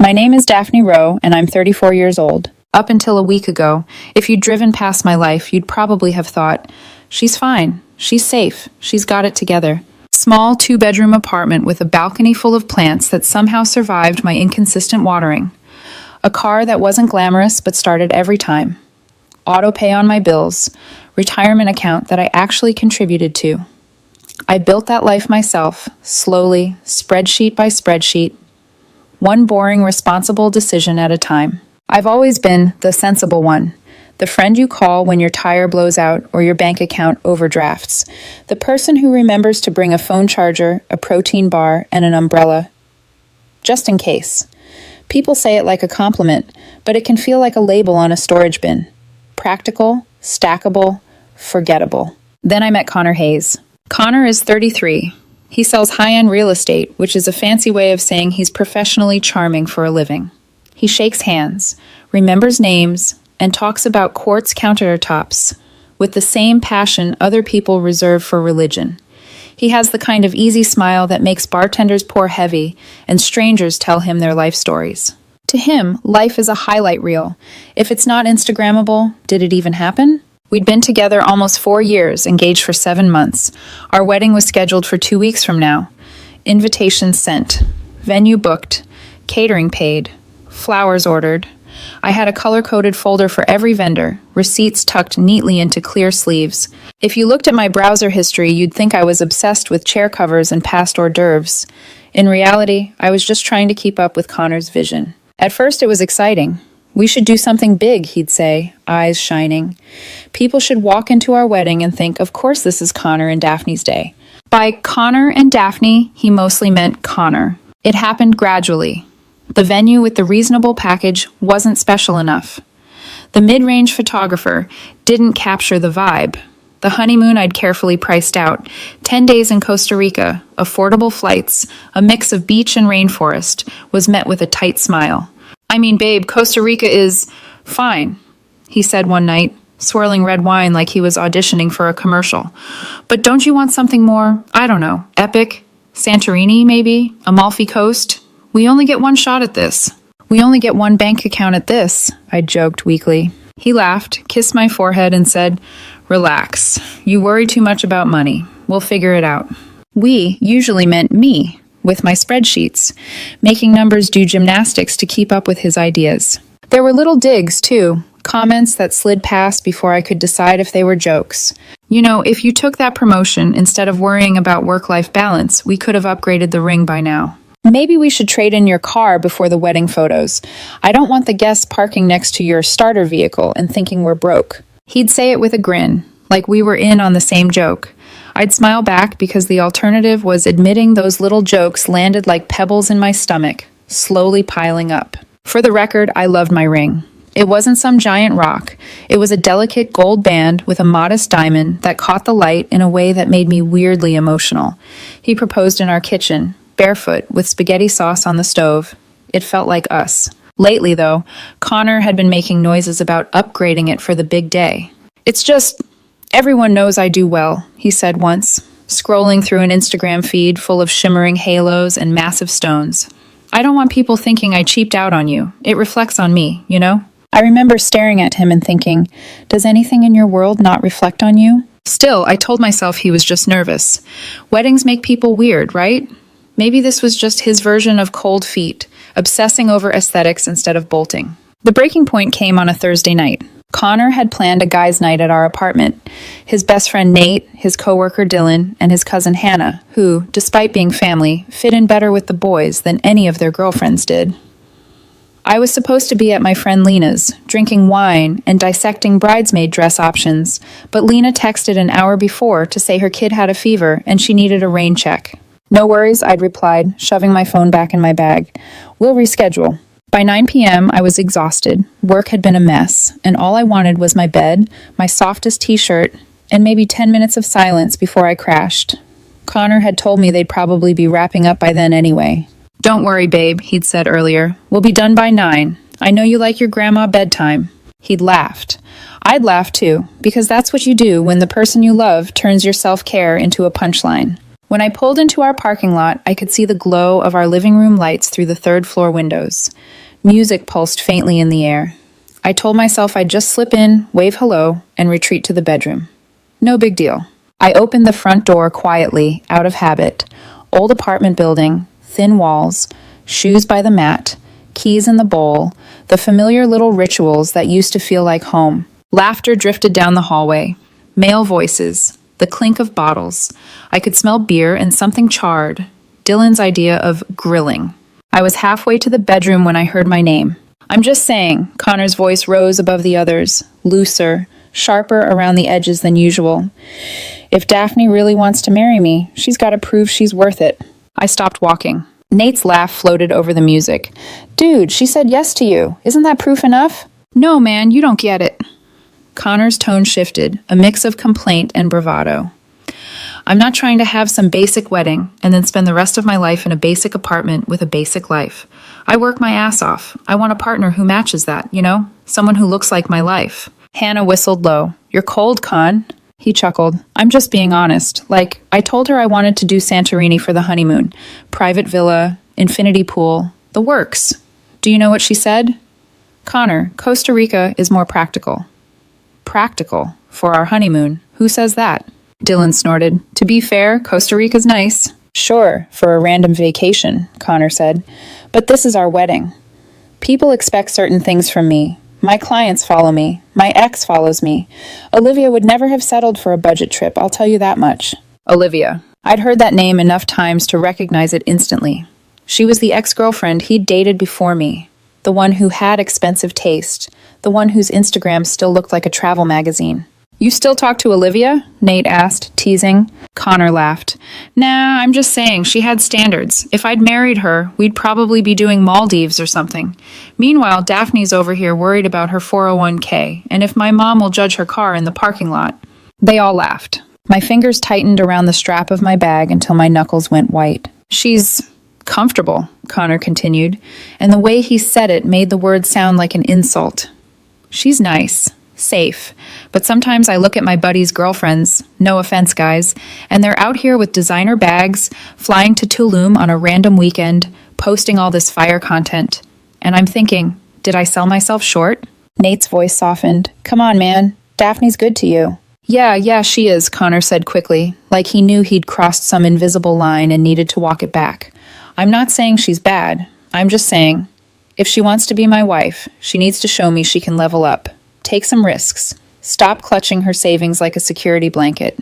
My name is Daphne Rowe, and I'm 34 years old. Up until a week ago, if you'd driven past my life, you'd probably have thought, she's fine, she's safe, she's got it together. Small two-bedroom apartment with a balcony full of plants that somehow survived my inconsistent watering. A car that wasn't glamorous but started every time. Auto pay on my bills. Retirement account that I actually contributed to. I built that life myself, slowly, spreadsheet by spreadsheet. One boring, responsible decision at a time. I've always been the sensible one. The friend you call when your tire blows out or your bank account overdrafts. The person who remembers to bring a phone charger, a protein bar, and an umbrella. Just in case. People say it like a compliment, but it can feel like a label on a storage bin. Practical, stackable, forgettable. Then I met Connor Hayes. Connor is 33. He sells high-end real estate, which is a fancy way of saying he's professionally charming for a living. He shakes hands, remembers names, and talks about quartz countertops with the same passion other people reserve for religion. He has the kind of easy smile that makes bartenders pour heavy and strangers tell him their life stories. To him, life is a highlight reel. If it's not Instagrammable, did it even happen? We'd been together almost 4 years, engaged for 7 months. Our wedding was scheduled for 2 weeks from now. Invitations sent. Venue booked. Catering paid. Flowers ordered. I had a color-coded folder for every vendor, receipts tucked neatly into clear sleeves. If you looked at my browser history, you'd think I was obsessed with chair covers and past hors d'oeuvres. In reality, I was just trying to keep up with Connor's vision. At first, it was exciting. We should do something big, he'd say, eyes shining. People should walk into our wedding and think, of course this is Connor and Daphne's day. By Connor and Daphne, he mostly meant Connor. It happened gradually. The venue with the reasonable package wasn't special enough. The mid-range photographer didn't capture the vibe. The honeymoon I'd carefully priced out. 10 days in Costa Rica, affordable flights, a mix of beach and rainforest, was met with a tight smile. I mean, babe, Costa Rica is fine, he said one night, swirling red wine like he was auditioning for a commercial. But don't you want something more, I don't know, epic? Santorini, maybe? Amalfi Coast? We only get one shot at this. We only get one bank account at this, I joked weakly. He laughed, kissed my forehead, and said, relax. You worry too much about money. We'll figure it out. We usually meant me, with my spreadsheets, making numbers do gymnastics to keep up with his ideas. There were little digs, too, comments that slid past before I could decide if they were jokes. You know, if you took that promotion instead of worrying about work-life balance, we could have upgraded the ring by now. Maybe we should trade in your car before the wedding photos. I don't want the guests parking next to your starter vehicle and thinking we're broke. He'd say it with a grin, like we were in on the same joke. I'd smile back because the alternative was admitting those little jokes landed like pebbles in my stomach, slowly piling up. For the record, I loved my ring. It wasn't some giant rock. It was a delicate gold band with a modest diamond that caught the light in a way that made me weirdly emotional. He proposed in our kitchen, barefoot, with spaghetti sauce on the stove. It felt like us. Lately, though, Connor had been making noises about upgrading it for the big day. It's just, everyone knows I do well, he said once, scrolling through an Instagram feed full of shimmering halos and massive stones. I don't want people thinking I cheaped out on you. It reflects on me, you know? I remember staring at him and thinking, does anything in your world not reflect on you? Still, I told myself he was just nervous. Weddings make people weird, right? Maybe this was just his version of cold feet, obsessing over aesthetics instead of bolting. The breaking point came on a Thursday night. Connor had planned a guys' night at our apartment. His best friend Nate, his coworker Dylan, and his cousin Hannah, who, despite being family, fit in better with the boys than any of their girlfriends did. I was supposed to be at my friend Lena's, drinking wine and dissecting bridesmaid dress options, but Lena texted an hour before to say her kid had a fever and she needed a rain check. No worries, I'd replied, shoving my phone back in my bag. We'll reschedule. By 9 p.m., I was exhausted. Work had been a mess, and all I wanted was my bed, my softest t-shirt, and maybe 10 minutes of silence before I crashed. Connor had told me they'd probably be wrapping up by then anyway. Don't worry, babe, he'd said earlier. We'll be done by 9. I know you like your grandma bedtime. He'd laughed. I'd laugh too, because that's what you do when the person you love turns your self-care into a punchline. When I pulled into our parking lot, I could see the glow of our living room lights through the third-floor windows. Music pulsed faintly in the air. I told myself I'd just slip in, wave hello, and retreat to the bedroom. No big deal. I opened the front door quietly, out of habit. Old apartment building, thin walls, shoes by the mat, keys in the bowl, the familiar little rituals that used to feel like home. Laughter drifted down the hallway. Male voices, the clink of bottles. I could smell beer and something charred. Dylan's idea of grilling. I was halfway to the bedroom when I heard my name. I'm just saying, Connor's voice rose above the others, looser, sharper around the edges than usual. If Daphne really wants to marry me, she's got to prove she's worth it. I stopped walking. Nate's laugh floated over the music. Dude, she said yes to you. Isn't that proof enough? No, man, you don't get it. Connor's tone shifted, a mix of complaint and bravado. I'm not trying to have some basic wedding and then spend the rest of my life in a basic apartment with a basic life. I work my ass off. I want a partner who matches that, you know? Someone who looks like my life. Hannah whistled low. You're cold, Con. He chuckled. I'm just being honest. Like, I told her I wanted to do Santorini for the honeymoon. Private villa, infinity pool, the works. Do you know what she said? Connor, Costa Rica is more practical. Practical? For our honeymoon? Who says that? Dylan snorted. To be fair, Costa Rica's nice. Sure, for a random vacation, Connor said. But this is our wedding. People expect certain things from me. My clients follow me. My ex follows me. Olivia would never have settled for a budget trip, I'll tell you that much. Olivia. I'd heard that name enough times to recognize it instantly. She was the ex-girlfriend he'd dated before me. The one who had expensive taste. The one whose Instagram still looked like a travel magazine. You still talk to Olivia? Nate asked, teasing. Connor laughed. Nah, I'm just saying, she had standards. If I'd married her, we'd probably be doing Maldives or something. Meanwhile, Daphne's over here worried about her 401k, and if my mom will judge her car in the parking lot. They all laughed. My fingers tightened around the strap of my bag until my knuckles went white. She's comfortable, Connor continued, and the way he said it made the word sound like an insult. She's nice. Safe. But sometimes I look at my buddies' girlfriends, no offense guys, and they're out here with designer bags, flying to Tulum on a random weekend, posting all this fire content. And I'm thinking, did I sell myself short? Nate's voice softened. Come on, man. Daphne's good to you. Yeah, she is, Connor said quickly, like he knew he'd crossed some invisible line and needed to walk it back. I'm not saying she's bad. I'm just saying, if she wants to be my wife, she needs to show me she can level up. Take some risks. Stop clutching her savings like a security blanket.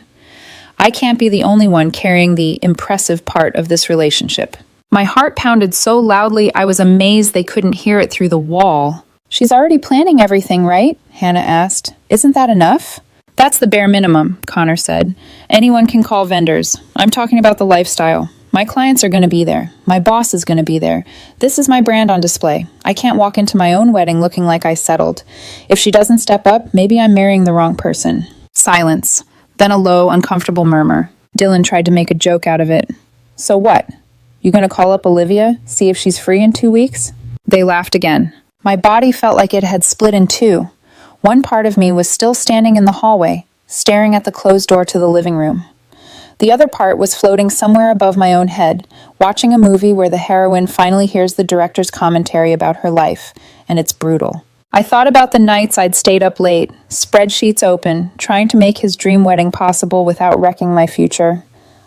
I can't be the only one carrying the impressive part of this relationship. My heart pounded so loudly I was amazed they couldn't hear it through the wall. She's already planning everything, right? Hannah asked. Isn't that enough? That's the bare minimum, Connor said. Anyone can call vendors. I'm talking about the lifestyle. My clients are going to be there. My boss is going to be there. This is my brand on display. I can't walk into my own wedding looking like I settled. If she doesn't step up, maybe I'm marrying the wrong person. Silence. Then a low, uncomfortable murmur. Dylan tried to make a joke out of it. So what? You going to call up Olivia, see if she's free in 2 weeks? They laughed again. My body felt like it had split in two. One part of me was still standing in the hallway, staring at the closed door to the living room. The other part was floating somewhere above my own head, watching a movie where the heroine finally hears the director's commentary about her life, and it's brutal. I thought about the nights I'd stayed up late, spreadsheets open, trying to make his dream wedding possible without wrecking my future.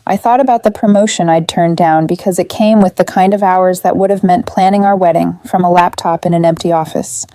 I thought about the promotion I'd turned down because it came with the kind of hours that would have meant planning our wedding from a laptop in an empty office.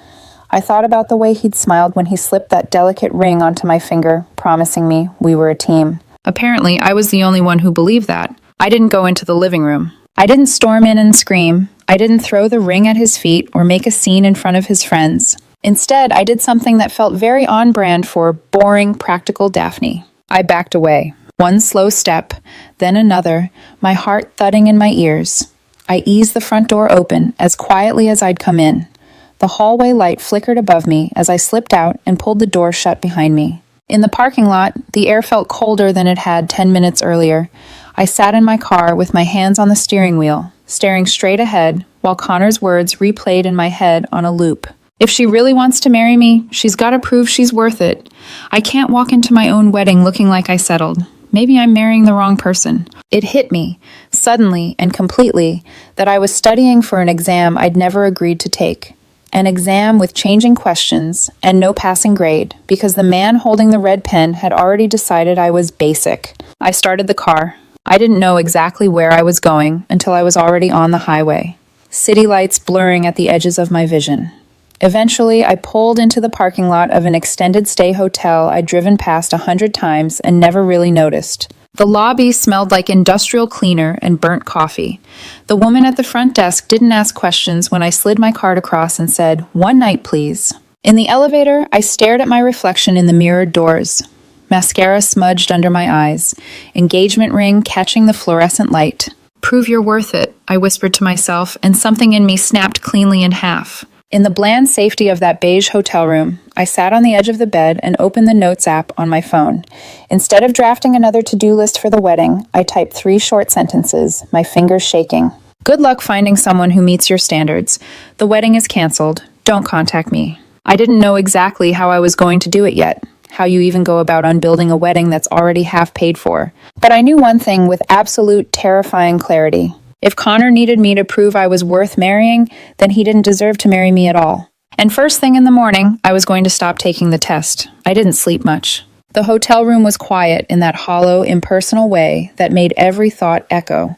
I thought about the way he'd smiled when he slipped that delicate ring onto my finger, promising me we were a team. Apparently, I was the only one who believed that. I didn't go into the living room. I didn't storm in and scream. I didn't throw the ring at his feet or make a scene in front of his friends. Instead, I did something that felt very on brand for boring, practical Daphne. I backed away. One slow step, then another, my heart thudding in my ears. I eased the front door open as quietly as I'd come in. The hallway light flickered above me as I slipped out and pulled the door shut behind me. In the parking lot, the air felt colder than it had 10 minutes earlier. I sat in my car with my hands on the steering wheel, staring straight ahead, while Connor's words replayed in my head on a loop. If she really wants to marry me, she's got to prove she's worth it. I can't walk into my own wedding looking like I settled. maybe I'm marrying the wrong person. It hit me, suddenly and completely, that I was studying for an exam I'd never agreed to take. An exam with changing questions and no passing grade, because the man holding the red pen had already decided I was basic. I started the car. I didn't know exactly where I was going until I was already on the highway, city lights blurring at the edges of my vision. Eventually, I pulled into the parking lot of an extended stay hotel I'd driven past 100 times and never really noticed. The lobby smelled like industrial cleaner and burnt coffee. The woman at the front desk didn't ask questions when I slid my card across and said, "One night, please." In the elevator, I stared at my reflection in the mirrored doors. Mascara smudged under my eyes, engagement ring catching the fluorescent light. "Prove you're worth it," I whispered to myself, and something in me snapped cleanly in half. In the bland safety of that beige hotel room, I sat on the edge of the bed and opened the Notes app on my phone. Instead of drafting another to-do list for the wedding, I typed 3 short sentences, my fingers shaking. "Good luck finding someone who meets your standards. The wedding is canceled. Don't contact me." I didn't know exactly how I was going to do it yet, how you even go about unbuilding a wedding that's already half paid for. But I knew one thing with absolute terrifying clarity. If Connor needed me to prove I was worth marrying, then he didn't deserve to marry me at all. And first thing in the morning, I was going to stop taking the test. I didn't sleep much. The hotel room was quiet in that hollow, impersonal way that made every thought echo.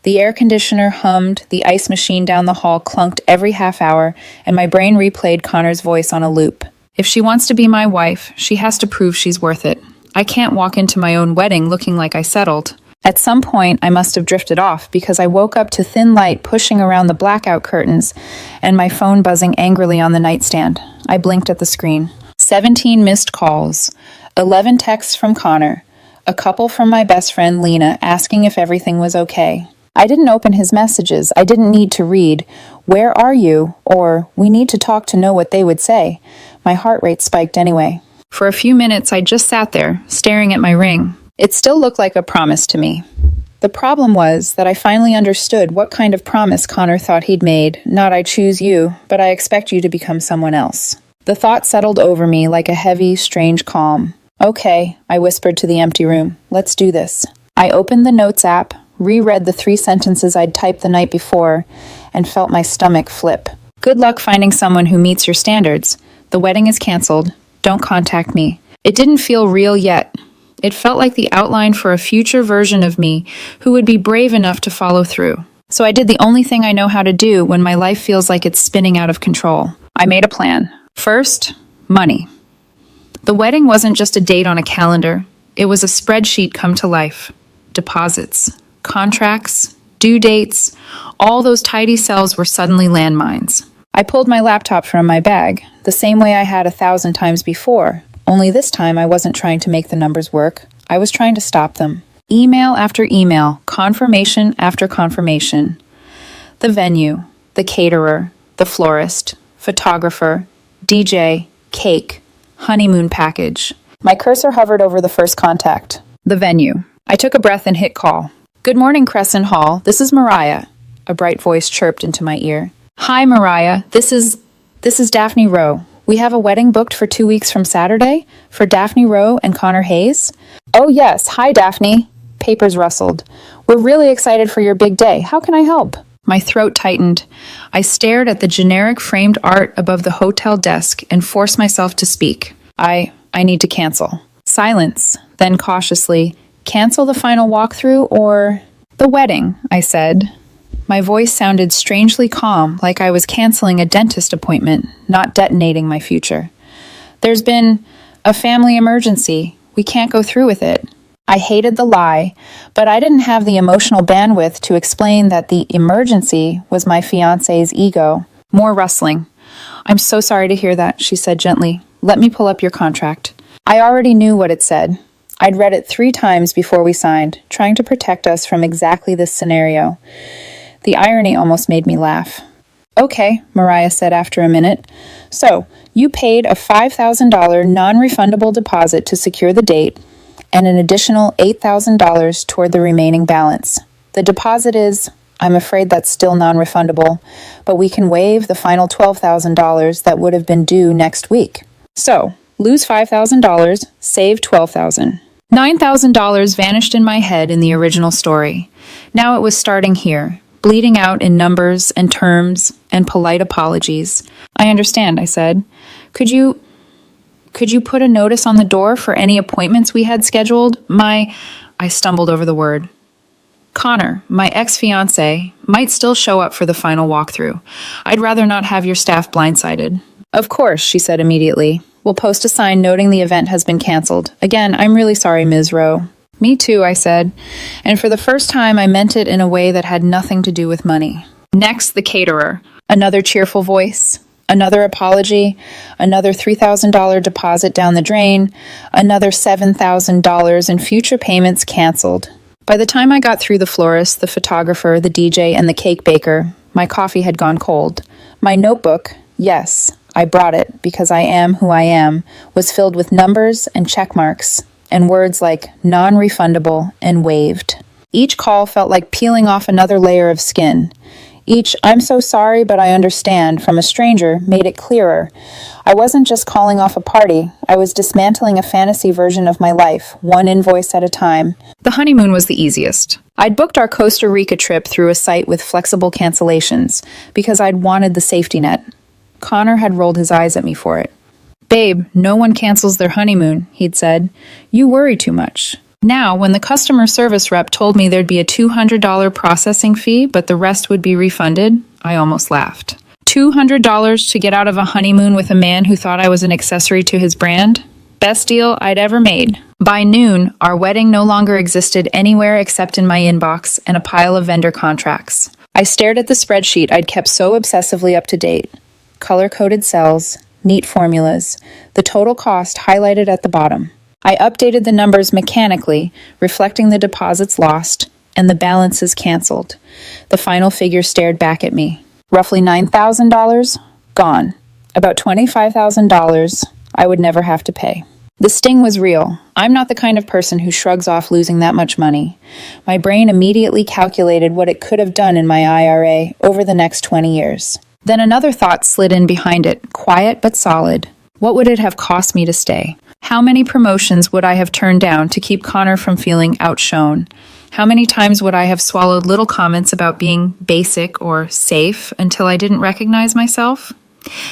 The air conditioner hummed, the ice machine down the hall clunked every half hour, and my brain replayed Connor's voice on a loop. If she wants to be my wife, she has to prove she's worth it. I can't walk into my own wedding looking like I settled. At some point, I must have drifted off because I woke up to thin light pushing around the blackout curtains and my phone buzzing angrily on the nightstand. I blinked at the screen. 17 missed calls, 11 texts from Connor, a couple from my best friend Lena asking if everything was okay. I didn't open his messages. I didn't need to read, "Where are you?" or "We need to talk," to know what they would say. My heart rate spiked anyway. For a few minutes, I just sat there, staring at my ring. It still looked like a promise to me. The problem was that I finally understood what kind of promise Connor thought he'd made. Not "I choose you, but I expect you to become someone else." The thought settled over me like a heavy, strange calm. "Okay," I whispered to the empty room. "Let's do this." I opened the Notes app, reread the 3 sentences I'd typed the night before, and felt my stomach flip. "Good luck finding someone who meets your standards. The wedding is canceled. Don't contact me." It didn't feel real yet. It felt like the outline for a future version of me who would be brave enough to follow through. So I did the only thing I know how to do when my life feels like it's spinning out of control. I made a plan. First, money. The wedding wasn't just a date on a calendar. It was a spreadsheet come to life. Deposits, contracts, due dates, all those tidy cells were suddenly landmines. I pulled my laptop from my bag, the same way I had 1,000 times before. Only this time I wasn't trying to make the numbers work. I was trying to stop them. Email after email, confirmation after confirmation. The venue, the caterer, the florist, photographer, DJ, cake, honeymoon package. My cursor hovered over the first contact. The venue. I took a breath and hit call. "Good morning, Crescent Hall. This is Mariah." A bright voice chirped into my ear. "Hi, Mariah. This is Daphne Rowe. We have a wedding booked for 2 weeks from Saturday for Daphne Rowe and Connor Hayes." "Oh yes, hi Daphne." Papers rustled. "We're really excited for your big day. How can I help?" My throat tightened. I stared at the generic framed art above the hotel desk and forced myself to speak. I need to cancel." Silence, then cautiously, "Cancel the final walkthrough or—" "The wedding," I said. My voice sounded strangely calm, like I was canceling a dentist appointment, not detonating my future. "There's been a family emergency. We can't go through with it." I hated the lie, but I didn't have the emotional bandwidth to explain that the emergency was my fiancé's ego. More rustling. "I'm so sorry to hear that," she said gently. "Let me pull up your contract." I already knew what it said. I'd read it 3 times before we signed, trying to protect us from exactly this scenario. The irony almost made me laugh. "Okay," Mariah said after a minute. "So, you paid a $5,000 non-refundable deposit to secure the date, and an additional $8,000 toward the remaining balance. The deposit is, I'm afraid that's still non-refundable, but we can waive the final $12,000 that would have been due next week. So, lose $5,000, save $12,000. $9,000 vanished in my head in the original story. Now it was starting here, bleeding out in numbers and terms and polite apologies. "I understand," I said. Could you put a notice on the door for any appointments we had scheduled? I stumbled over the word. "Connor, my ex-fiancé, might still show up for the final walkthrough. I'd rather not have your staff blindsided." "Of course," she said immediately. "We'll post a sign noting the event has been canceled. Again, I'm really sorry, Ms. Rowe." "Me too," I said, and for the first time I meant it in a way that had nothing to do with money. Next, the caterer. Another cheerful voice. Another apology. Another $3,000 deposit down the drain. Another $7,000 in future payments canceled. By the time I got through the florist, the photographer, the DJ, and the cake baker, my coffee had gone cold. My notebook, yes, I brought it because I am who I am, was filled with numbers and check marks and words like non-refundable and waived. Each call felt like peeling off another layer of skin. Each "I'm so sorry, but I understand" from a stranger made it clearer. I wasn't just calling off a party, I was dismantling a fantasy version of my life, one invoice at a time. The honeymoon was the easiest. I'd booked our Costa Rica trip through a site with flexible cancellations because I'd wanted the safety net. Connor had rolled his eyes at me for it. "Babe, no one cancels their honeymoon," he'd said. "You worry too much." Now, when the customer service rep told me there'd be a $200 processing fee, but the rest would be refunded, I almost laughed. $200 to get out of a honeymoon with a man who thought I was an accessory to his brand? Best deal I'd ever made. By noon, our wedding no longer existed anywhere except in my inbox and a pile of vendor contracts. I stared at the spreadsheet I'd kept so obsessively up to date. Color-coded cells, neat formulas, the total cost highlighted at the bottom. I updated the numbers mechanically, reflecting the deposits lost and the balances canceled. The final figure stared back at me. Roughly $9,000 gone. About $25,000 I would never have to pay. The sting was real. I'm not the kind of person who shrugs off losing that much money. My brain immediately calculated what it could have done in my IRA over the next 20 years. Then another thought slid in behind it, quiet but solid. What would it have cost me to stay? How many promotions would I have turned down to keep Connor from feeling outshone? How many times would I have swallowed little comments about being basic or safe until I didn't recognize myself?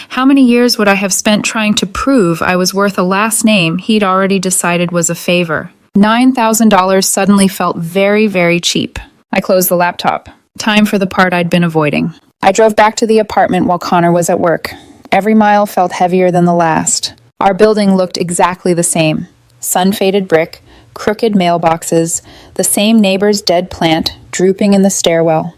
How many years would I have spent trying to prove I was worth a last name he'd already decided was a favor? $9,000 suddenly felt very, very cheap. I closed the laptop. Time for the part I'd been avoiding. I drove back to the apartment while Connor was at work. Every mile felt heavier than the last. Our building looked exactly the same. Sun-faded brick, crooked mailboxes, the same neighbor's dead plant drooping in the stairwell.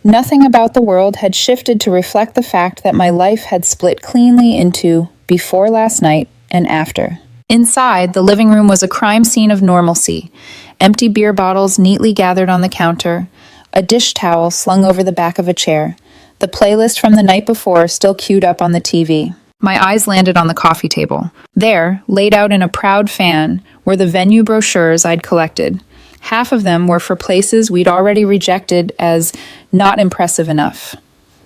Nothing about the world had shifted to reflect the fact that my life had split cleanly into before last night and after. Inside, the living room was a crime scene of normalcy. Empty beer bottles neatly gathered on the counter, a dish towel slung over the back of a chair, the playlist from the night before still queued up on the TV. My eyes landed on the coffee table. There, laid out in a proud fan, were the venue brochures I'd collected. Half of them were for places we'd already rejected as not impressive enough.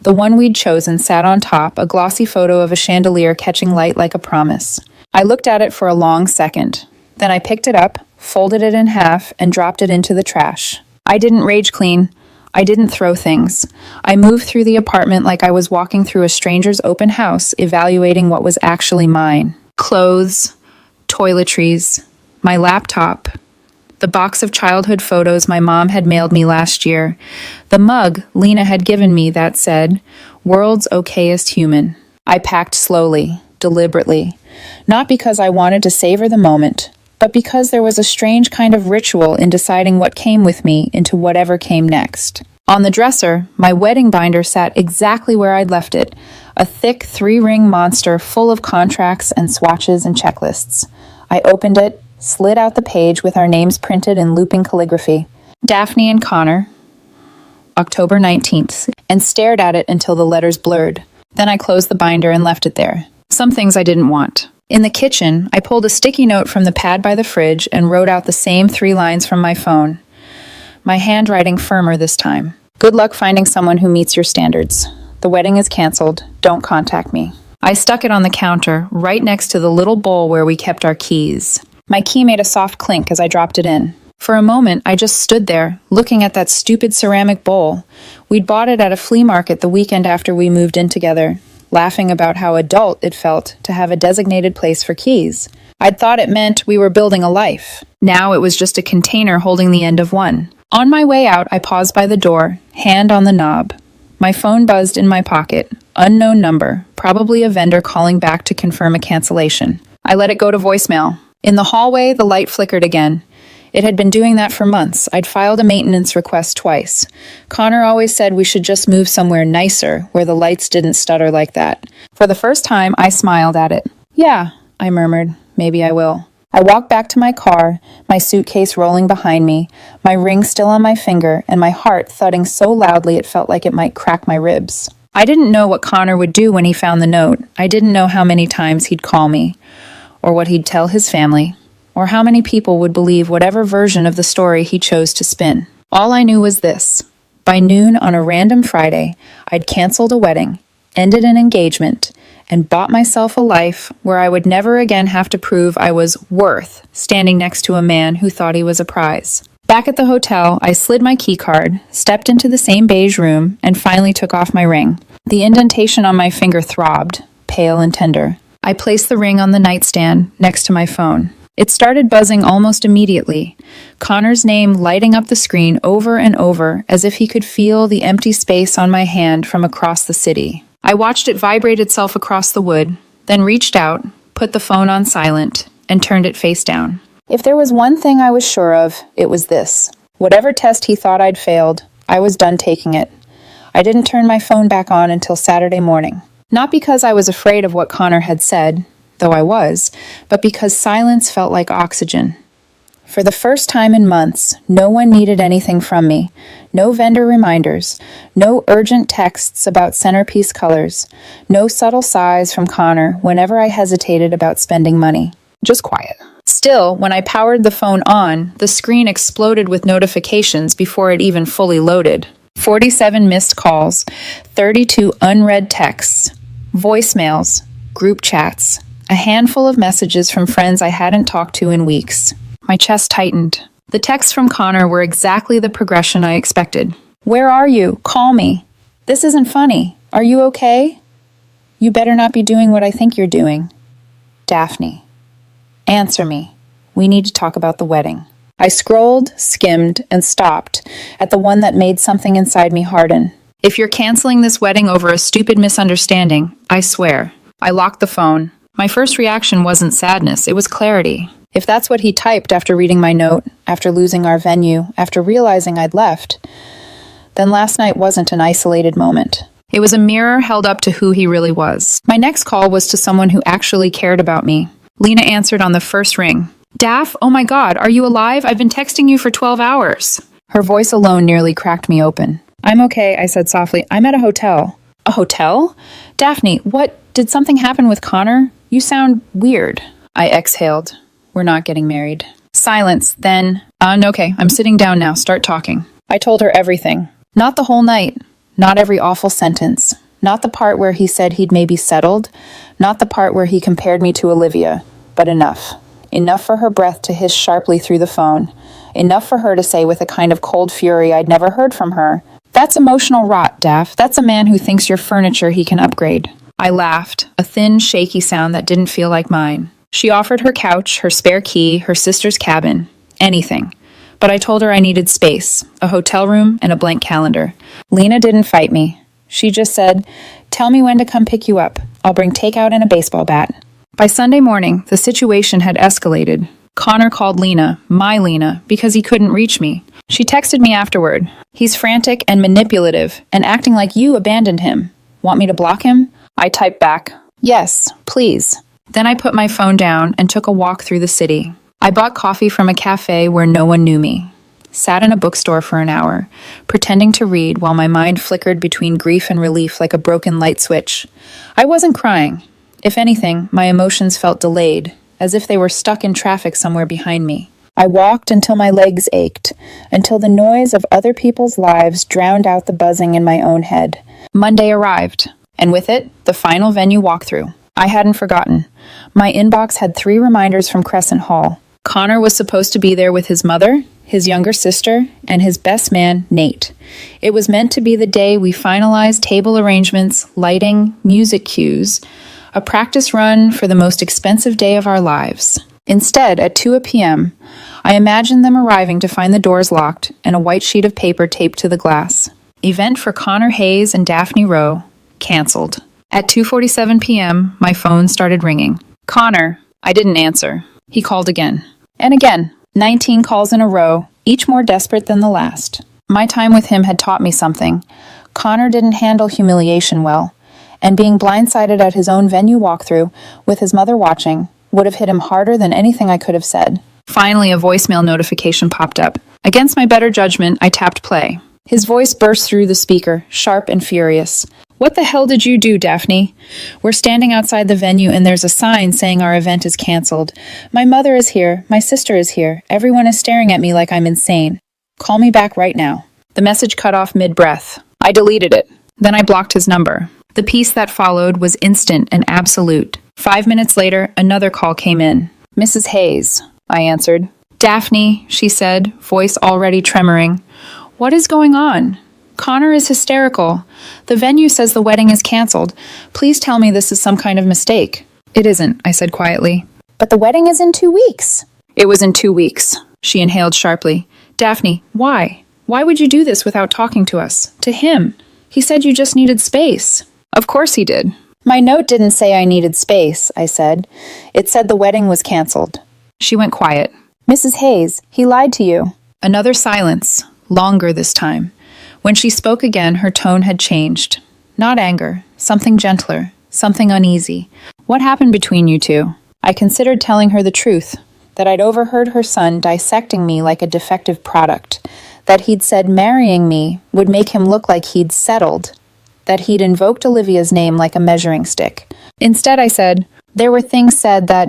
The one we'd chosen sat on top, a glossy photo of a chandelier catching light like a promise. I looked at it for a long second. Then I picked it up, folded it in half, and dropped it into the trash. I didn't rage clean. I didn't throw things. I moved through the apartment like I was walking through a stranger's open house, evaluating what was actually mine. Clothes, toiletries, my laptop, the box of childhood photos my mom had mailed me last year, the mug Lena had given me that said, "World's okayest human." I packed slowly, deliberately, not because I wanted to savor the moment, but because there was a strange kind of ritual in deciding what came with me into whatever came next. On the dresser, my wedding binder sat exactly where I'd left it, a thick 3-ring monster full of contracts and swatches and checklists. I opened it, slid out the page with our names printed in looping calligraphy. Daphne and Connor, October 19th, and stared at it until the letters blurred. Then I closed the binder and left it there. Some things I didn't want. In the kitchen, I pulled a sticky note from the pad by the fridge and wrote out the same 3 lines from my phone. My handwriting firmer this time. Good luck finding someone who meets your standards. The wedding is canceled. Don't contact me. I stuck it on the counter, right next to the little bowl where we kept our keys. My key made a soft clink as I dropped it in. For a moment, I just stood there, looking at that stupid ceramic bowl. We'd bought it at a flea market the weekend after we moved in together, laughing about how adult it felt to have a designated place for keys. I'd thought it meant we were building a life. Now it was just a container holding the end of one. On my way out, I paused by the door, hand on the knob. My phone buzzed in my pocket. Unknown number, probably a vendor calling back to confirm a cancellation. I let it go to voicemail. In the hallway, the light flickered again. It had been doing that for months. I'd filed a maintenance request twice. Connor always said we should just move somewhere nicer, where the lights didn't stutter like that. For the first time, I smiled at it. Yeah, I murmured. Maybe I will. I walked back to my car, my suitcase rolling behind me, my ring still on my finger, and my heart thudding so loudly it felt like it might crack my ribs. I didn't know what Connor would do when he found the note. I didn't know how many times he'd call me, or what he'd tell his family, or how many people would believe whatever version of the story he chose to spin. All I knew was this. By noon on a random Friday, I'd canceled a wedding, ended an engagement, and bought myself a life where I would never again have to prove I was worth standing next to a man who thought he was a prize. Back at the hotel, I slid my keycard, stepped into the same beige room, and finally took off my ring. The indentation on my finger throbbed, pale and tender. I placed the ring on the nightstand next to my phone. It started buzzing almost immediately, Connor's name lighting up the screen over and over as if he could feel the empty space on my hand from across the city. I watched it vibrate itself across the wood, then reached out, put the phone on silent, and turned it face down. If there was one thing I was sure of, it was this. Whatever test he thought I'd failed, I was done taking it. I didn't turn my phone back on until Saturday morning. Not because I was afraid of what Connor had said, though I was, but because silence felt like oxygen. For the first time in months, no one needed anything from me. No vendor reminders, no urgent texts about centerpiece colors, no subtle sighs from Connor whenever I hesitated about spending money. Just quiet. Still, when I powered the phone on, the screen exploded with notifications before it even fully loaded. 47 missed calls, 32 unread texts, voicemails, group chats, a handful of messages from friends I hadn't talked to in weeks. My chest tightened. The texts from Connor were exactly the progression I expected. Where are you? Call me. This isn't funny. Are you okay? You better not be doing what I think you're doing. Daphne. Answer me. We need to talk about the wedding. I scrolled, skimmed, and stopped at the one that made something inside me harden. If you're canceling this wedding over a stupid misunderstanding, I swear. I locked the phone. My first reaction wasn't sadness, it was clarity. If that's what he typed after reading my note, after losing our venue, after realizing I'd left, then last night wasn't an isolated moment. It was a mirror held up to who he really was. My next call was to someone who actually cared about me. Lena answered on the first ring. Daph, oh my God, are you alive? I've been texting you for 12 hours. Her voice alone nearly cracked me open. I'm okay, I said softly. I'm at a hotel. A hotel? Daphne, what? Did something happen with Connor? You sound weird. I exhaled. We're not getting married. Silence, then, okay, I'm sitting down now, start talking. I told her everything. Not the whole night. Not every awful sentence. Not the part where he said he'd maybe settled. Not the part where he compared me to Olivia. But enough. Enough for her breath to hiss sharply through the phone. Enough for her to say with a kind of cold fury I'd never heard from her. That's emotional rot, Daph. That's a man who thinks you're furniture he can upgrade. I laughed, a thin, shaky sound that didn't feel like mine. She offered her couch, her spare key, her sister's cabin. Anything. But I told her I needed space, a hotel room, and a blank calendar. Lena didn't fight me. She just said, tell me when to come pick you up. I'll bring takeout and a baseball bat. By Sunday morning, the situation had escalated. Connor called Lena, my Lena, because he couldn't reach me. She texted me afterward. He's frantic and manipulative and acting like you abandoned him. Want me to block him? I typed back, yes, please. Then I put my phone down and took a walk through the city. I bought coffee from a cafe where no one knew me. Sat in a bookstore for an hour, pretending to read while my mind flickered between grief and relief like a broken light switch. I wasn't crying. If anything, my emotions felt delayed, as if they were stuck in traffic somewhere behind me. I walked until my legs ached, until the noise of other people's lives drowned out the buzzing in my own head. Monday arrived, and with it, the final venue walkthrough. I hadn't forgotten. My inbox had 3 reminders from Crescent Hall. Connor was supposed to be there with his mother, his younger sister, and his best man, Nate. It was meant to be the day we finalized table arrangements, lighting, music cues, a practice run for the most expensive day of our lives. Instead, at 2 p.m., I imagined them arriving to find the doors locked and a white sheet of paper taped to the glass. Event for Connor Hayes and Daphne Rowe, canceled. At 2:47 p.m., my phone started ringing. Connor. I didn't answer. He called again. And again. 19 calls in a row, each more desperate than the last. My time with him had taught me something. Connor didn't handle humiliation well, and being blindsided at his own venue walkthrough, with his mother watching, would have hit him harder than anything I could have said. Finally, a voicemail notification popped up. Against my better judgment, I tapped play. His voice burst through the speaker, sharp and furious. What the hell did you do, Daphne? We're standing outside the venue and there's a sign saying our event is canceled. My mother is here. My sister is here. Everyone is staring at me like I'm insane. Call me back right now. The message cut off mid-breath. I deleted it. Then I blocked his number. The peace that followed was instant and absolute. 5 minutes later, another call came in. Mrs. Hayes, I answered. Daphne, she said, voice already tremoring. What is going on? Connor is hysterical. The venue says the wedding is canceled. Please tell me this is some kind of mistake. It isn't, I said quietly. But the wedding is in 2 weeks. It was in 2 weeks, she inhaled sharply. Daphne, why? Why would you do this without talking to us? To him? He said you just needed space. Of course he did. My note didn't say I needed space, I said. It said the wedding was canceled. She went quiet. Mrs. Hayes, he lied to you. Another silence, longer this time. When she spoke again, her tone had changed. Not anger, something gentler, something uneasy. What happened between you two? I considered telling her the truth, that I'd overheard her son dissecting me like a defective product, that he'd said marrying me would make him look like he'd settled, that he'd invoked Olivia's name like a measuring stick. Instead, I said, there were things said that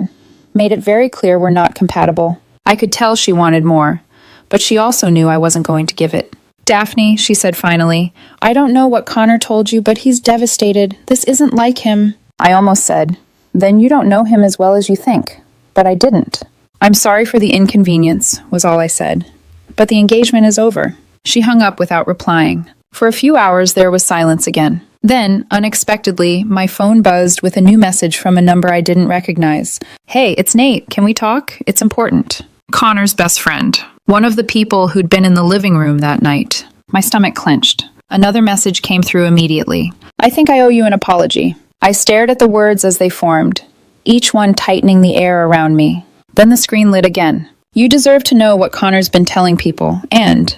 made it very clear we're not compatible. I could tell she wanted more, but she also knew I wasn't going to give it. Daphne, she said finally, I don't know what Connor told you, but he's devastated. This isn't like him. I almost said, then you don't know him as well as you think. But I didn't. I'm sorry for the inconvenience, was all I said. But the engagement is over. She hung up without replying. For a few hours there was silence again. Then, unexpectedly, my phone buzzed with a new message from a number I didn't recognize. Hey, it's Nate. Can we talk? It's important. Connor's best friend. One of the people who'd been in the living room that night. My stomach clenched. Another message came through immediately. I think I owe you an apology. I stared at the words as they formed, each one tightening the air around me. Then the screen lit again. You deserve to know what Connor's been telling people, and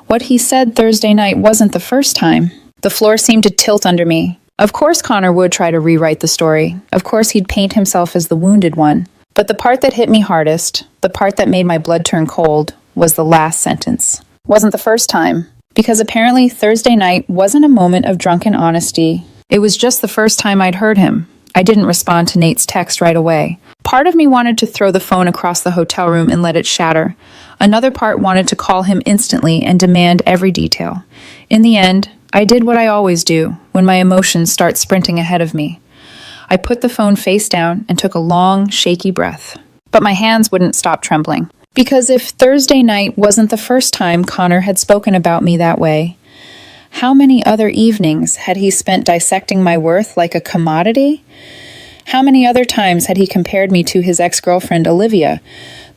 what he said Thursday night wasn't the first time. The floor seemed to tilt under me. Of course Connor would try to rewrite the story. Of course he'd paint himself as the wounded one. But the part that hit me hardest, the part that made my blood turn cold, was the last sentence. Wasn't the first time. Because apparently Thursday night wasn't a moment of drunken honesty. It was just the first time I'd heard him. I didn't respond to Nate's text right away. Part of me wanted to throw the phone across the hotel room and let it shatter. Another part wanted to call him instantly and demand every detail. In the end, I did what I always do when my emotions start sprinting ahead of me. I put the phone face down and took a long, shaky breath. But my hands wouldn't stop trembling. Because if Thursday night wasn't the first time Connor had spoken about me that way, how many other evenings had he spent dissecting my worth like a commodity? How many other times had he compared me to his ex-girlfriend Olivia,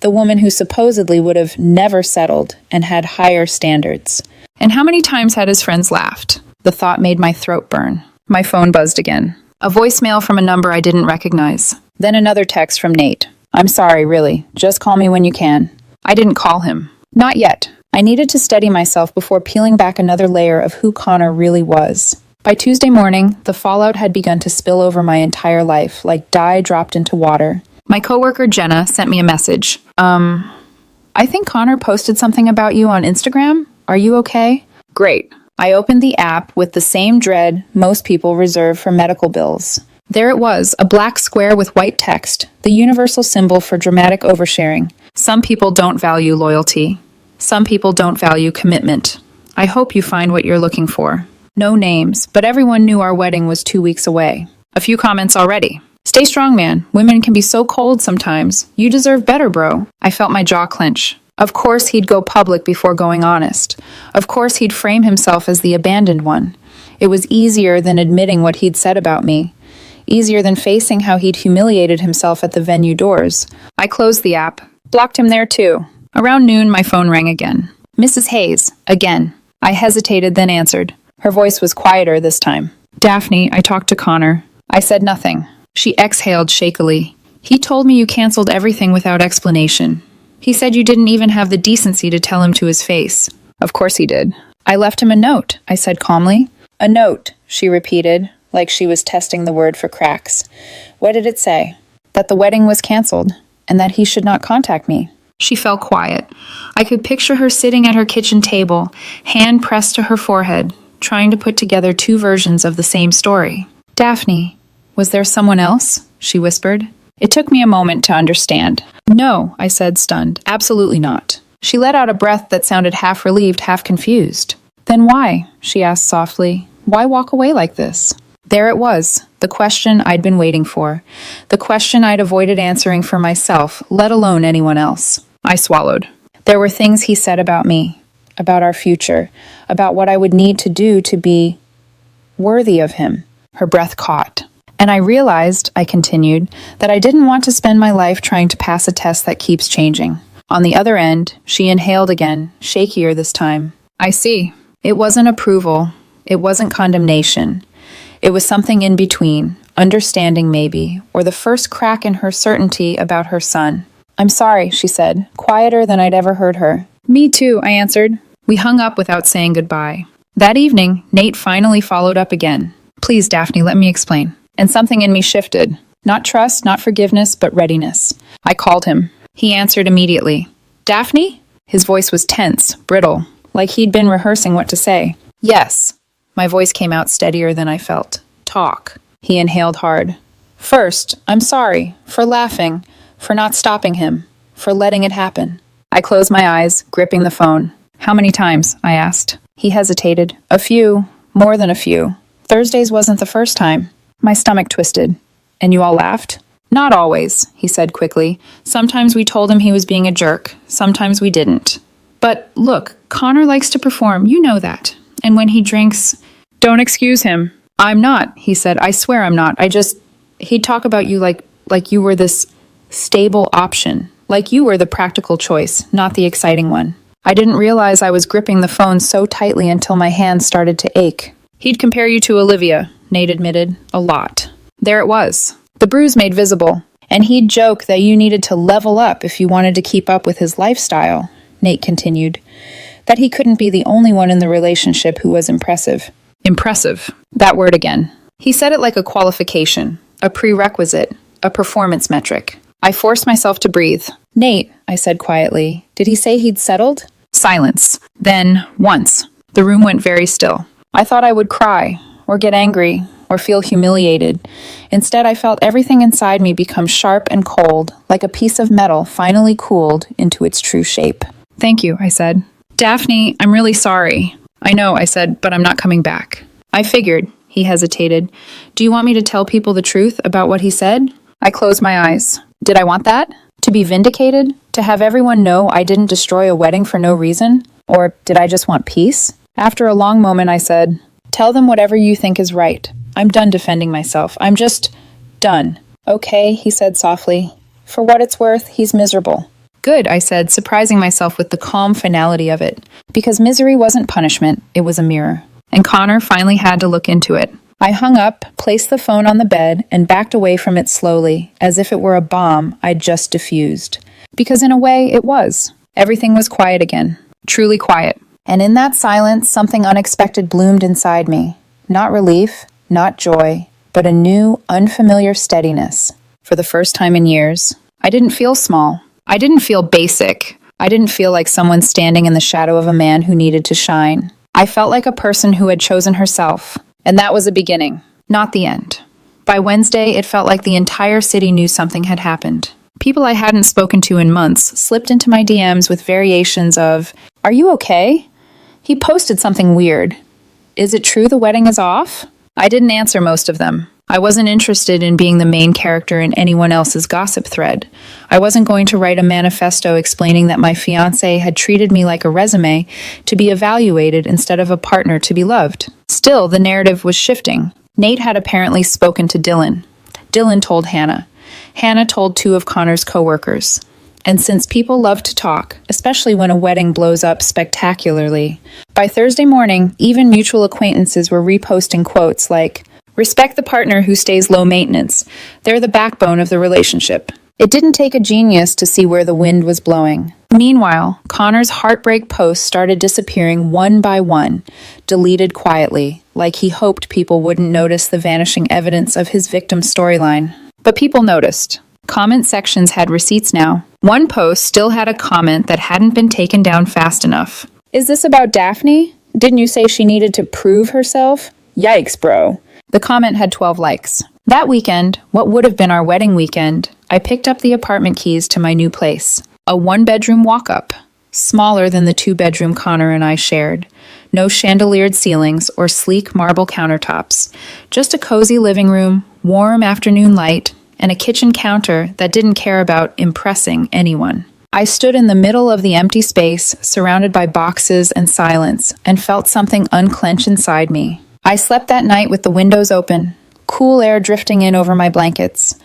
the woman who supposedly would have never settled and had higher standards? And how many times had his friends laughed? The thought made my throat burn. My phone buzzed again. A voicemail from a number I didn't recognize. Then another text from Nate. I'm sorry, really. Just call me when you can. I didn't call him. Not yet. I needed to steady myself before peeling back another layer of who Connor really was. By Tuesday morning, the fallout had begun to spill over my entire life, like dye dropped into water. My coworker Jenna sent me a message. I think Connor posted something about you on Instagram. Are you okay? Great. I opened the app with the same dread most people reserve for medical bills. There it was, a black square with white text, the universal symbol for dramatic oversharing. Some people don't value loyalty. Some people don't value commitment. I hope you find what you're looking for. No names, but everyone knew our wedding was 2 weeks away. A few comments already. Stay strong, man. Women can be so cold sometimes. You deserve better, bro. I felt my jaw clench. Of course he'd go public before going honest. Of course he'd frame himself as the abandoned one. It was easier than admitting what he'd said about me. Easier than facing how he'd humiliated himself at the venue doors. I closed the app. Blocked him there too. Around noon, my phone rang again. Mrs. Hayes, again. I hesitated, then answered. Her voice was quieter this time. Daphne, I talked to Connor. I said nothing. She exhaled shakily. He told me you canceled everything without explanation. He said you didn't even have the decency to tell him to his face. Of course he did. I left him a note, I said calmly. A note, she repeated, like she was testing the word for cracks. What did it say? That the wedding was canceled, and that he should not contact me. She fell quiet. I could picture her sitting at her kitchen table, hand pressed to her forehead, trying to put together two versions of the same story. Daphne, was there someone else? She whispered. It took me a moment to understand. No, I said, stunned. Absolutely not. She let out a breath that sounded half relieved, half confused. Then why? She asked softly. Why walk away like this? There it was, the question I'd been waiting for. The question I'd avoided answering for myself, let alone anyone else. I swallowed. There were things he said about me, about our future, about what I would need to do to be worthy of him. Her breath caught. And I realized, I continued, that I didn't want to spend my life trying to pass a test that keeps changing. On the other end, she inhaled again, shakier this time. I see. It wasn't approval. It wasn't condemnation. It was something in between, understanding maybe, or the first crack in her certainty about her son. I'm sorry, she said, quieter than I'd ever heard her. Me too, I answered. We hung up without saying goodbye. That evening, Nate finally followed up again. Please, Daphne, let me explain. And something in me shifted. Not trust, not forgiveness, but readiness. I called him. He answered immediately. Daphne? His voice was tense, brittle, like he'd been rehearsing what to say. Yes. My voice came out steadier than I felt. Talk. He inhaled hard. First, I'm sorry, for laughing, for not stopping him, for letting it happen. I closed my eyes, gripping the phone. How many times? I asked. He hesitated. A few. More than a few. Thursdays wasn't the first time. My stomach twisted. And you all laughed? Not always, he said quickly. Sometimes we told him he was being a jerk. Sometimes we didn't. But look, Connor likes to perform, you know that. And when he drinks, don't excuse him. I'm not, he said. I swear I'm not. He'd talk about you like you were this stable option. Like you were the practical choice, not the exciting one. I didn't realize I was gripping the phone so tightly until my hands started to ache. He'd compare you to Olivia, Nate admitted, a lot. There it was, the bruise made visible. And he'd joke that you needed to level up if you wanted to keep up with his lifestyle, Nate continued. That he couldn't be the only one in the relationship who was impressive. Impressive. That word again. He said it like a qualification, a prerequisite, a performance metric. I forced myself to breathe. Nate, I said quietly, did he say he'd settled? Silence. Then, once, the room went very still. I thought I would cry, or get angry, or feel humiliated. Instead, I felt everything inside me become sharp and cold, like a piece of metal finally cooled into its true shape. Thank you, I said. Daphne, I'm really sorry. I know, I said, but I'm not coming back. I figured, he hesitated. Do you want me to tell people the truth about what he said? I closed my eyes. Did I want that? To be vindicated? To have everyone know I didn't destroy a wedding for no reason? Or did I just want peace? After a long moment, I said, tell them whatever you think is right. I'm done defending myself. I'm just done. Okay, he said softly. For what it's worth, he's miserable. Good, I said, surprising myself with the calm finality of it. Because misery wasn't punishment, it was a mirror. And Connor finally had to look into it. I hung up, placed the phone on the bed, and backed away from it slowly, as if it were a bomb I'd just diffused. Because in a way, it was. Everything was quiet again. Truly quiet. And in that silence, something unexpected bloomed inside me. Not relief, not joy, but a new, unfamiliar steadiness. For the first time in years, I didn't feel small. I didn't feel basic. I didn't feel like someone standing in the shadow of a man who needed to shine. I felt like a person who had chosen herself. And that was a beginning, not the end. By Wednesday, it felt like the entire city knew something had happened. People I hadn't spoken to in months slipped into my DMs with variations of, "Are you okay? He posted something weird. Is it true the wedding is off?" I didn't answer most of them. I wasn't interested in being the main character in anyone else's gossip thread. I wasn't going to write a manifesto explaining that my fiancé had treated me like a resume to be evaluated instead of a partner to be loved. Still, the narrative was shifting. Nate had apparently spoken to Dylan. Dylan told Hannah. Hannah told two of Connor's coworkers. And since people love to talk, especially when a wedding blows up spectacularly, by Thursday morning, even mutual acquaintances were reposting quotes like, "Respect the partner who stays low maintenance. They're the backbone of the relationship." It didn't take a genius to see where the wind was blowing. Meanwhile, Connor's heartbreak posts started disappearing one by one, deleted quietly, like he hoped people wouldn't notice the vanishing evidence of his victim's storyline. But people noticed. Comment sections had receipts now. One post still had a comment that hadn't been taken down fast enough. "Is this about Daphne? Didn't you say she needed to prove herself? Yikes, bro." The comment had 12 likes. That weekend, what would have been our wedding weekend, I picked up the apartment keys to my new place. A one-bedroom walk-up, smaller than the two-bedroom Connor and I shared. No chandeliered ceilings or sleek marble countertops. Just a cozy living room, warm afternoon light, and a kitchen counter that didn't care about impressing anyone. I stood in the middle of the empty space, surrounded by boxes and silence, and felt something unclench inside me. I slept that night with the windows open, cool air drifting in over my blankets.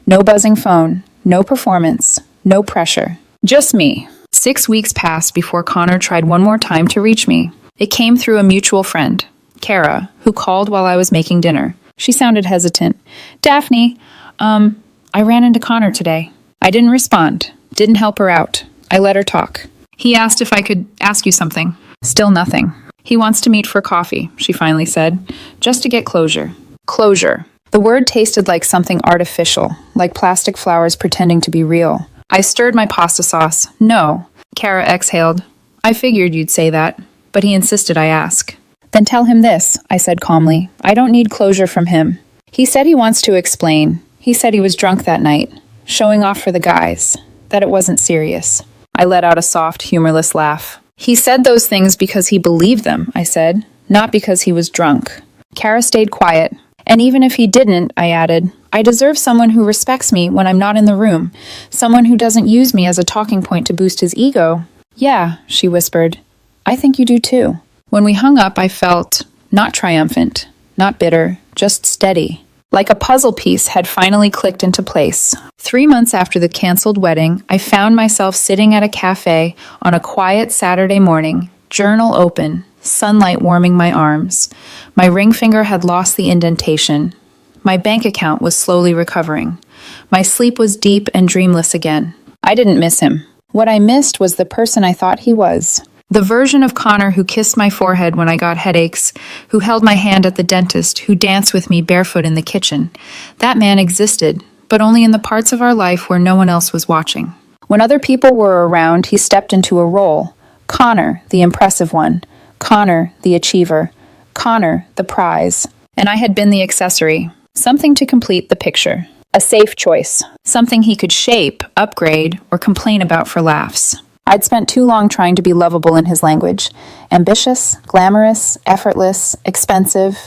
No buzzing phone, no performance, no pressure. Just me. 6 weeks passed before Connor tried one more time to reach me. It came through a mutual friend, Kara, who called while I was making dinner. She sounded hesitant. "Daphne, I ran into Connor today." I didn't respond. Didn't help her out. I let her talk. "He asked if I could ask you something." Still nothing. "He wants to meet for coffee," she finally said, "just to get closure." Closure. The word tasted like something artificial, like plastic flowers pretending to be real. I stirred my pasta sauce. "No." Kara exhaled. "I figured you'd say that." But he insisted I ask. "Then tell him this," I said calmly. "I don't need closure from him. He said he wants to explain. He said he was drunk that night, showing off for the guys, that it wasn't serious." I let out a soft, humorless laugh. "He said those things because he believed them," I said, "not because he was drunk." Kara stayed quiet. "And even if he didn't," I added, "I deserve someone who respects me when I'm not in the room, someone who doesn't use me as a talking point to boost his ego." "Yeah," she whispered. "I think you do too." When we hung up, I felt not triumphant, not bitter, just steady. Like a puzzle piece had finally clicked into place. 3 months after the canceled wedding, I found myself sitting at a cafe on a quiet Saturday morning, journal open, sunlight warming my arms. My ring finger had lost the indentation. My bank account was slowly recovering. My sleep was deep and dreamless again. I didn't miss him. What I missed was the person I thought he was. The version of Connor who kissed my forehead when I got headaches, who held my hand at the dentist, who danced with me barefoot in the kitchen. That man existed, but only in the parts of our life where no one else was watching. When other people were around, he stepped into a role. Connor, the impressive one. Connor, the achiever. Connor, the prize. And I had been the accessory. Something to complete the picture. A safe choice. Something he could shape, upgrade, or complain about for laughs. I'd spent too long trying to be lovable in his language. Ambitious, glamorous, effortless, expensive.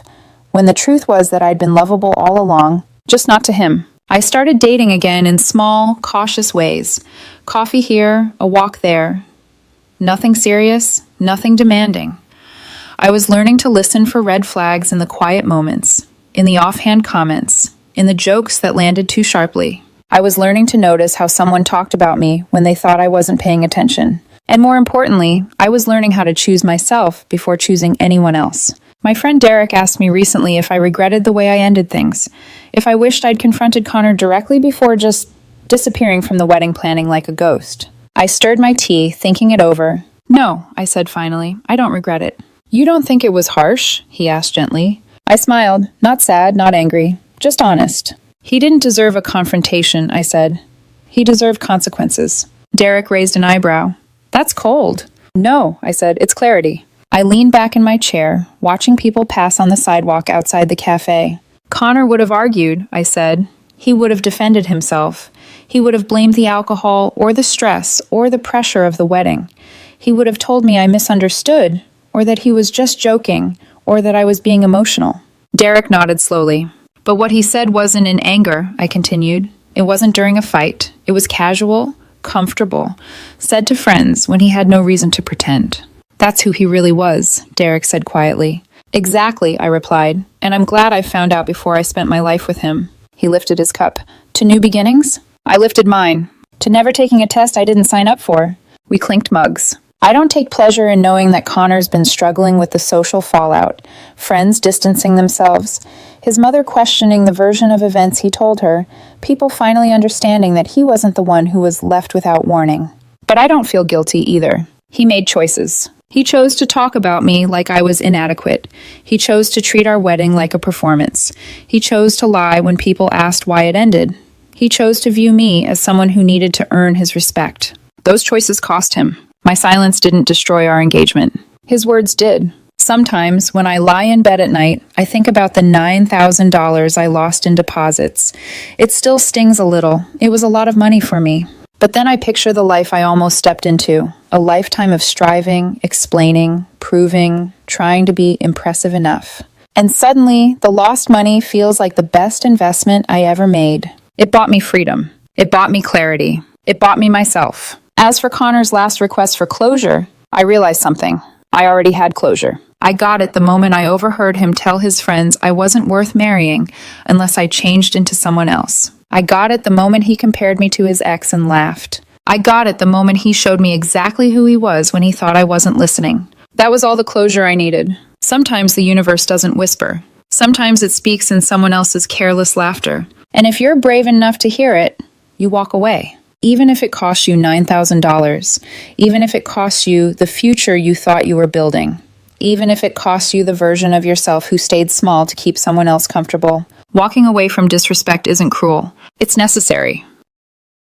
When the truth was that I'd been lovable all along, just not to him. I started dating again in small, cautious ways. Coffee here, a walk there. Nothing serious, nothing demanding. I was learning to listen for red flags in the quiet moments, in the offhand comments, in the jokes that landed too sharply. I was learning to notice how someone talked about me when they thought I wasn't paying attention. And more importantly, I was learning how to choose myself before choosing anyone else. My friend Derek asked me recently if I regretted the way I ended things, if I wished I'd confronted Connor directly before just disappearing from the wedding planning like a ghost. I stirred my tea, thinking it over. "No," I said finally, "I don't regret it." "You don't think it was harsh?" he asked gently. I smiled, not sad, not angry, just honest. "He didn't deserve a confrontation," I said. "He deserved consequences." Derek raised an eyebrow. "That's cold." "No," I said, "it's clarity." I leaned back in my chair, watching people pass on the sidewalk outside the cafe. "Connor would have argued," I said. "He would have defended himself. He would have blamed the alcohol or the stress or the pressure of the wedding. He would have told me I misunderstood, or that he was just joking, or that I was being emotional." Derek nodded slowly. But what he said wasn't in anger, I continued. It wasn't during a fight. It was casual, comfortable, said to friends when he had no reason to pretend. That's who he really was, Derek said quietly. Exactly, I replied, and I'm glad I found out before I spent my life with him. He lifted his cup. To new beginnings? I lifted mine. To never taking a test I didn't sign up for. We clinked mugs. I don't take pleasure in knowing that Connor's been struggling with the social fallout, friends distancing themselves, his mother questioning the version of events he told her, people finally understanding that he wasn't the one who was left without warning. But I don't feel guilty either. He made choices. He chose to talk about me like I was inadequate. He chose to treat our wedding like a performance. He chose to lie when people asked why it ended. He chose to view me as someone who needed to earn his respect. Those choices cost him. My silence didn't destroy our engagement. His words did. Sometimes, when I lie in bed at night, I think about the $9,000 I lost in deposits. It still stings a little. It was a lot of money for me. But then I picture the life I almost stepped into, a lifetime of striving, explaining, proving, trying to be impressive enough. And suddenly, the lost money feels like the best investment I ever made. It bought me freedom. It bought me clarity. It bought me myself. As for Connor's last request for closure, I realized something. I already had closure. I got it the moment I overheard him tell his friends I wasn't worth marrying unless I changed into someone else. I got it the moment he compared me to his ex and laughed. I got it the moment he showed me exactly who he was when he thought I wasn't listening. That was all the closure I needed. Sometimes the universe doesn't whisper. Sometimes it speaks in someone else's careless laughter. And if you're brave enough to hear it, you walk away. Even if it costs you $9,000, even if it costs you the future you thought you were building, even if it costs you the version of yourself who stayed small to keep someone else comfortable, walking away from disrespect isn't cruel. It's necessary.